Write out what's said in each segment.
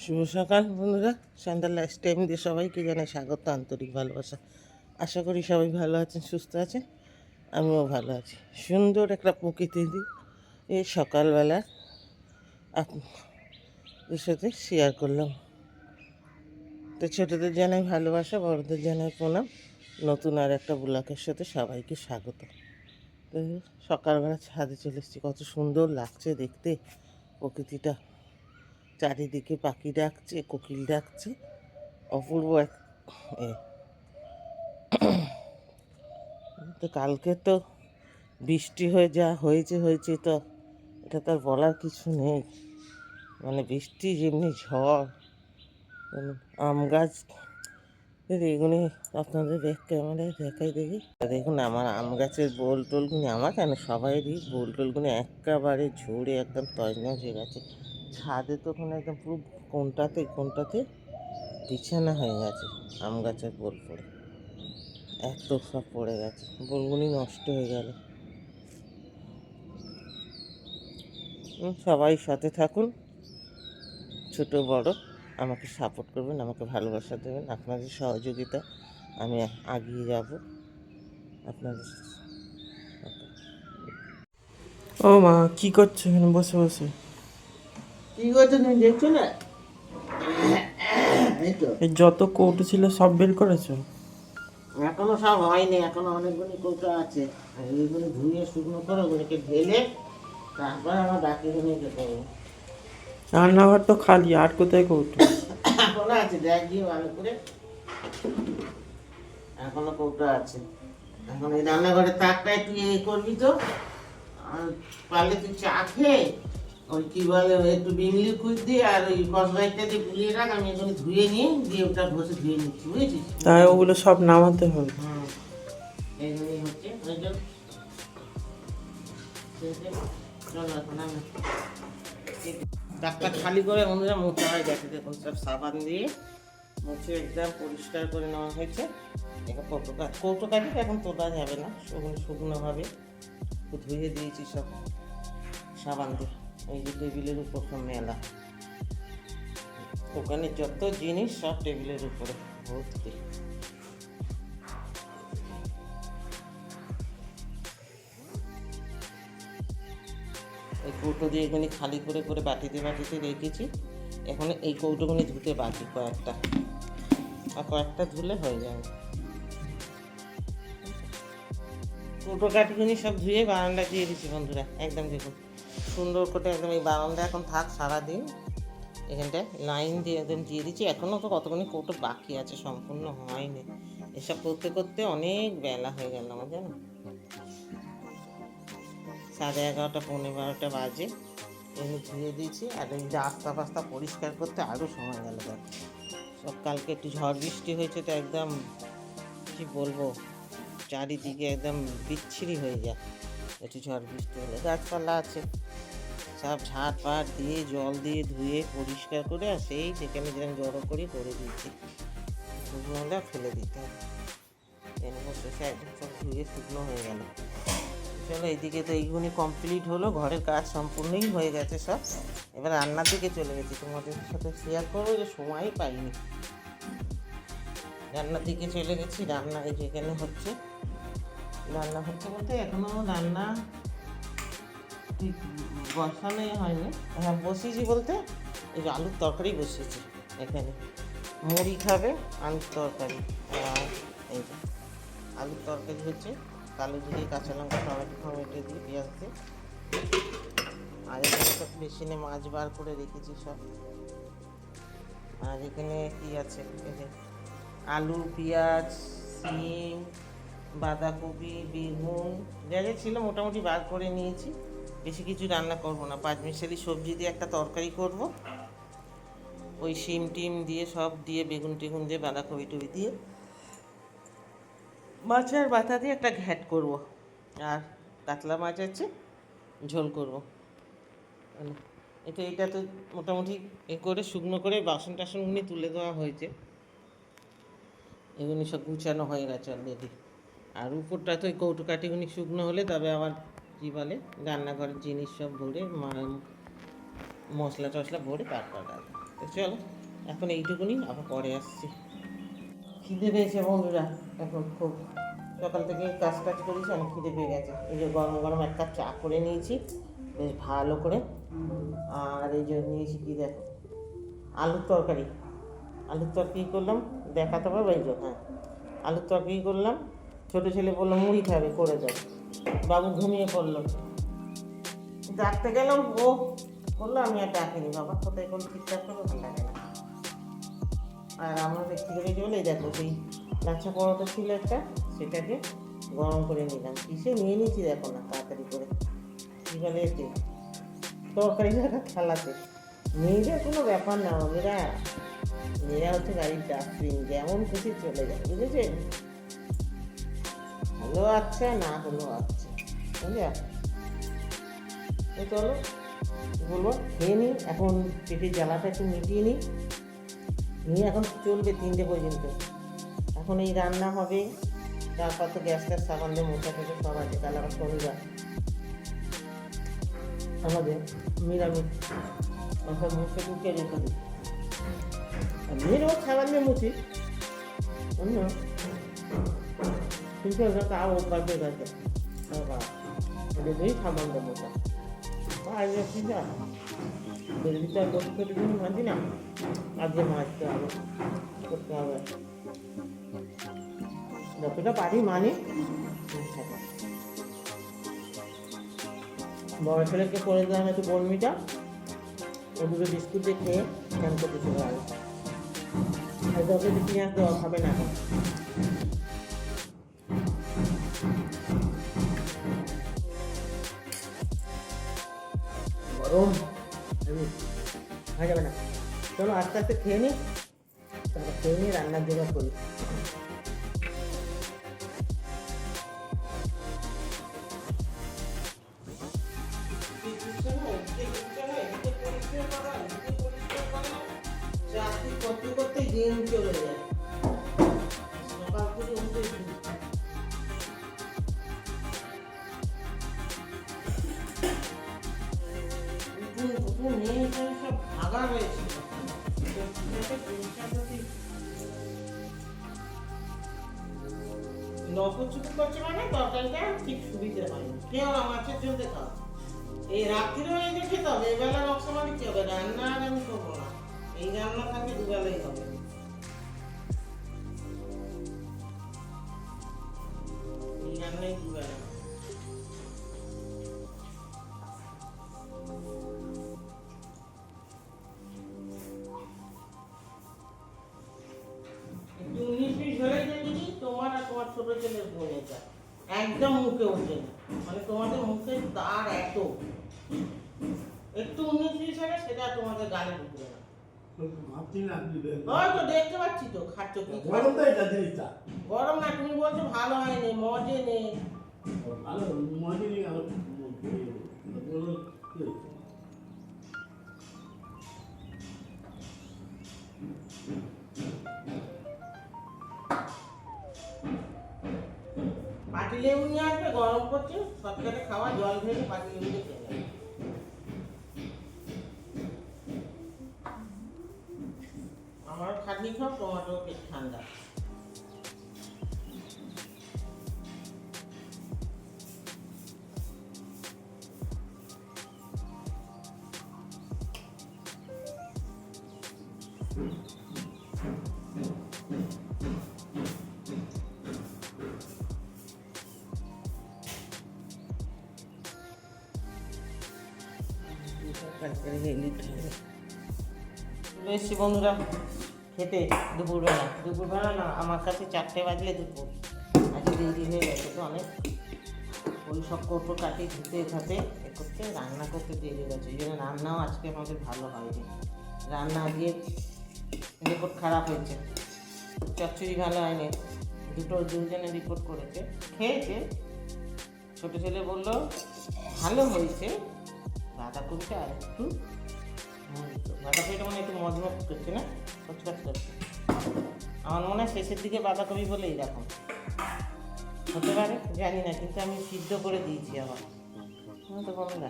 শুভ সকাল বন্ধুরা, সন্ধ্যার লাইফ টাইম দিয়ে সবাইকে জানাই স্বাগত, আন্তরিক ভালোবাসা। আশা করি সবাই ভালো আছেন, সুস্থ আছেন। আমিও ভালো আছি। সুন্দর একটা প্রকৃতি দিয়ে এই সকালবেলা আপনাদের সাথে শেয়ার করলাম। তো ছোটোদের জানাই ভালোবাসা, বড়দের জানাই প্রণাম। নতুন আর একটা ব্লগের সাথে সবাইকে স্বাগত। তো সকালবেলা ছাদে চলে এসেছি, কত সুন্দর লাগছে দেখতে প্রকৃতিটা। চারিদিকে পাখি ডাকছে, কোকিল ডাকছে, অপূর্ব এক এ। তো কালকে তো বৃষ্টি হয়ে যা হয়েছে তো এটা তো আর বলার কিছু নেই। মানে বৃষ্টি যেমনি ঝড়, আম গাছ এগুলি আপনাদের ক্যামেরায় দেখাই দেখি। দেখুন আমার আম গাছের বোল টোলগুলি, আমার কেন সবাইরই বোল টোলগুলি একেবারে ঝরে একদম তছনছ হয়ে গেছে। ছাদে তো ওখানে একদম পুরো কোনটাতে বিছানা হয়ে গেছে আম গাছের বোল পড়ে, এত সব পড়ে গেছে, বোলগুলি নষ্ট হয়ে গেল। সবাই সাথে থাকুন, ছোট বড় আমাকে সাপোর্ট করবেন, আমাকে ভালোবাসা দেবেন। আপনাদের সহযোগিতা আমি এগিয়ে যাব আপনাদের। ও মা, কি করছো এখানে বসে বসে? কি করছো তুমি দেখছো না? এই তো এই যত কৌটো ছিল সব বের করেছো? এখনো সব হয়নি, এখনো অনেকগুলি কৌটো আছে। আর এইগুলো ধুয়ে শুকনো করে ওগুলোকে ঢেলে তারপর আমার বাকিগুলোকে করবো। রান্নাঘর তো খালি, আর কোথায় কৌটো? এখনো আছে, দেখ দিয়ে ভালো করে, এখনো কৌটো আছে। এখন এই রান্নাঘরের তাকটা একটু করবি তো, আর পারলে তুই চা খেয়ে ওই কি বলে একটু বিম লিকুইড দিয়ে আর ওই কসবাইটটা দিয়ে গুলিয়ে রাখ, আমি এখানে ধুয়ে নিয়ে দিয়ে ওটা ঘষে ধুয়ে নিচ্ছি, বুঝেছিস? তাই ওগুলো সব নামাতে হবে। হুম, এইগুলোই হচ্ছে ওই জন্য চলো এখন আমি তাকটা খালি করে বন্ধুরা মোছা হয়ে গেছে, দেখুন সব সাবান দিয়ে মুছে একদম পরিষ্কার করে নেওয়া হয়েছে। এখন কৌটো কাটি এখন তোলা যাবে না, শুকনোভাবে ধুয়ে দিয়েছি সব সাবান দিয়ে। এই যে টেবিলের উপর সব মেলা, ওখানে যত জিনিস সব টেবিলের উপরে ভর্তি। এই কৌটো দিয়ে এখানে খালি করে করে বাটিতে রেখেছি। এখন এই কৌটোগুলি ধুতে বাকি কয়েকটা, আর কয়েকটা ধুলে হয়ে যাবে। কৌটো কাঠিগুলি সব ধুয়ে বারান্দা দিয়ে দিচ্ছি বন্ধুরা, একদম দেখুন সুন্দর করে একদম। এই বারান্দা এখন থাক সারাদিন, এখানটায় লাইন দিয়ে একদম দিয়ে দিচ্ছি। এখনও তো কতগুলি কৌটো বাকি আছে, সম্পূর্ণ হয়নি। এসব করতে করতে অনেক বেলা হয়ে গেল আমার, জানো 11:30 11:45 বাজে। এমনি ধুয়ে দিয়েছি, আর এই রাস্তা ফাস্তা পরিষ্কার করতে আরও সময় গেল। দেখ সব কালকে একটু ঝড় বৃষ্টি হয়েছে তো একদম কী বলবো, চারিদিকে একদম বিচ্ছিরি হয়ে যায় একটু ঝড় বৃষ্টি হলে। গাছপালা আছে, সব ঝাড় ফাট দিয়ে জল দিয়ে ধুয়ে পরিষ্কার করে আর সেই যেখানে যেখানে জড়ো করে দিয়েছি, শুকনো হলে ফেলে দিতে হবে। এরপর শেষে একদম সব ধুয়ে শুকনো হয়ে গেল। চলো এইদিকে তো এইগুলি কমপ্লিট হলো, ঘরের কাজ সম্পূর্ণই হয়ে গেছে সব। এবার রান্নার দিকে চলে গেছি, তোমাদের সাথে শেয়ার করবো যে সময়ই পাইনি। রান্নার দিকে চলে গেছি। রান্না এই যেখানে হচ্ছে, রান্না হচ্ছে বলতে এখনও রান্না ঠিক বসানোই হয়নি। হ্যাঁ বসিয়েছি বলতে এই যে আলুর তরকারি বসিয়েছি এখানে। মুড়ি খাবে, আলুর তরকারি। আর এই যে আলুর তরকারি হচ্ছে কালো জিরে, কাঁচা লঙ্কা, টমেটো দিয়ে পেঁয়াজ দিয়ে। আর এখানে সব বেসিনে মাছ বার করে রেখেছি সব। আর এখানে কি আছে, এই যে আলু, পেঁয়াজ, সিম, বাঁধাকপি, বেগুন যা যা ছিল মোটামুটি বার করে নিয়েছি। বেশি কিছু রান্না করব না, 5 মিশালি সবজি দিয়ে একটা তরকারি করব। ওই শিম টিম দিয়ে সব দিয়ে বেগুন টেগুন দিয়ে বাঁধাকপি টবি দিয়ে মাছের মাথা দিয়ে একটা ঘ্যাট করব। আর কাতলা মাছ আছে, ঝোল করব। এটা তো মোটামুটি এ করে শুকনো করে বাসন টাসনগুলি তুলে দেওয়া হয়েছে, এগুলি সব গুছানো হয়ে গেছে অলরেডি। আর উপরটা তো ওই কৌটো কাঠিগুলি শুকনো হলে তবে আবার কী বলে রান্নাঘরের জিনিস সব ভরে মশলা টশলা ভরে তারপর রান্না। তো চলো এখন এইটুকুনি, আবার পরে আসছি। খিদে পেয়েছে বন্ধুরা এখন খুব, সকাল থেকে কাজ টাজ করেছি, অনেক খিদে পেয়ে গেছে। এই যে গরম গরম এক কাপ চা করে নিয়েছি বেশ ভালো করে, আর এই যে নিয়েছি কি দেখো, আলুর তরকারি। আলুর তরকারি করলাম, দেখাতে পারবো? এই যে হ্যাঁ, আলুর তরকারি করলাম। ছোটো ছেলে বললো মুড়ি খাবে, করে দাও। বাবু ঘুমিয়ে পড়লো, ডাকতে গেলাম, ও বললো আমি আর ডাকিনি, বাবা কোথায় কোন ঠিকঠাক করবো, ভালো লাগে না। আর আমাদের খিদে পেয়েছে বলে এই দেখো, সেই লাচ্ছা পরোটা ছিল একটা, সেটাকে গরম করে নিলাম। কিসে নিয়ে নিয়েছি দেখো না, তাড়াতাড়ি করে। কী বলে এতে, তরকারি রাখা থালাতে। মেয়েদের কোনো ব্যাপার না, মেয়েরা হচ্ছে গাড়ির ডাস্টবিন, যেমন খুশি চলে যায়, বুঝেছেন? হলো আচ্ছা, না হলো আচ্ছা, বুঝলে? এই চলো বলবো খেয়ে নিই, এখন পেটের জ্বালাটা একটু মিটিয়ে নিই, নিয়ে এখন চলবে 3টে পর্যন্ত। এখন এই রান্না হবে, তারপর তো গ্যাসটার সাবান দিয়ে মোটা থেকে সব আছে, তাহলে আবার শনিবার আমাদের নিরামিষ, সব মুখে ঢুকে রেখে দিই। আমি রোজ সাবান দিয়ে মুছি, অন্য কিন্তু ওটা তাও অভ্যাস হয়ে গেছে, এটাতেই সাবান দিয়ে মোটা। আর ঠিক আছে, বেলবিটা করতে জন্য মাঝি না, আজকে মাজতে হবে, করতে হবে, যতটা পারি মানে। বড় ছেলেকে করে দিলাম একটু বর্মিটা, ও দুটো বিস্কুট দিয়ে খেয়ে স্নান করতে চলে গেল। আর ওকে যদি পেঁয়াজ দেওয়া খাবে না এখন। গরম হয়ে যাবে না, চলো আস্তে আস্তে খেয়ে নিই, তারপর খেয়ে নিয়ে রান্নার জোগাড় করি। করতে করতে দিন চলে যায়, সকাল থেকে উঠে নিয়ে সব ভাগা রয়েছে। লপচুপ করছে মানে তরকারিটা ঠিক সুবিধে হয়নি, কেউ মাছের চলতে খাও, এই রাত্রিরেও এই যে খেতে হবে, এবেলা নকশা মানে কি হবে, রান্না আর আমি করবো না, এই রান্না থাকলে দুবেলাই হবে। এই রান্নাই দুবেলা। তোমার আর তোমার ছোট ছেলের বোনেটা একদম মুখে ওঠে না, মানে তোমাদের মুখে তার এত একটু 19-20 হলে সেটা তোমাদের গালে ঢুকবে না। তো দেখতে পাচ্ছি তো খাচ্ছ কি, গরম না, তুমি বলছো ভালো হয়নি, মজে নেই। পাটি লেবু নিয়ে আসবে, গরম করছে, সবটাকে খাওয়া, জল ঢেলে পাটি লেবু দিয়ে খেয়ে নেবে। আমার খাটনি খাও, টমাটো পেট ঠান্ডা। এসছি বন্ধুরা খেতে, দুপুরবেলা না, আমার কাছে 4টে বাজলে দুপুর, আজকে দেরি হয়ে গেছে তো অনেক, ওই সব কৌটো কাটি ধুতে খাতে এ করতে রান্না করতে দেরি হয়ে গেছে, এই জন্য রান্নাও আজকে আমাদের ভালো হয়নি, রান্না আজকে রিপোর্ট খারাপ হয়েছে, চচ্চড়ি ভালো হয়নি, দুজনে রিপোর্ট করেছে, খেয়েছে। ছোটো ছেলে বললো ভালো হয়েছে, বাঁধাকপিটা আর একটু, বাঁধাকপিটা মানে একটু মজমজ করছে না, কচকচ করছে, আমার মনে হয় শেষের দিকে বাঁধাকপি বলে এইরকম হতে পারে, জানি না, কিন্তু আমি সিদ্ধ করে দিয়েছি আবার, তো বলো না।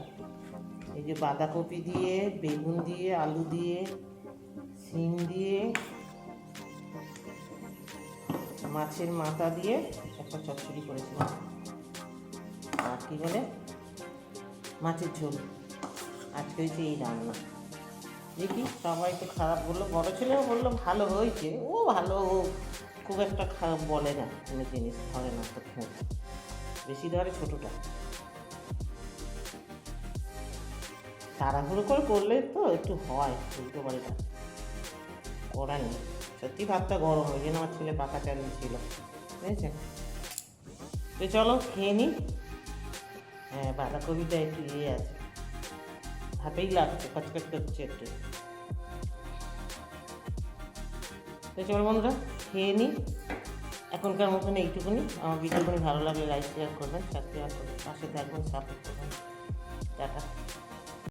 এই যে বাঁধাকপি দিয়ে, বেগুন দিয়ে, আলু দিয়ে, শিম দিয়ে, মাছের মাথা দিয়ে একটা চচ্চড়ি করেছিলাম। আর কি বলে মাছের ঝোল। আজকে হয়েছে এই রান্না। দেখি সবাই তো খারাপ বললো, বড় ছেলেও বললো ভালো হয়েছে। ও ভালো, ও খুব একটা খারাপ বলে না, কোনো জিনিস ধরে না প্রথমে, বেশি ধরে ছোটোটা। তাড়াহুড়ো করে করলে তো একটু হয়, বুঝতে পারি না, করার নেই। সত্যি ভাতটা গরম, ওই জন্য আমার ছেলে পাকা চালিয়েছিল, বুঝেছেন? তো চলো খেয়ে নিই। হ্যাঁ, বাঁধাকপিটা একটু ইয়ে আছে, হাতেই লাগছে, কচকচ করছে একটু। তো চলো বন্ধুরা, খেয়ে নিই এখনকার মতন এইটুকুনি। আমার ভিডিওগুলি ভালো লাগলে লাইক শেয়ার করবেন, সাবস্ক্রাইব করবেন, পাশে থাকবেন, সাপোর্ট করবেন। টাটা।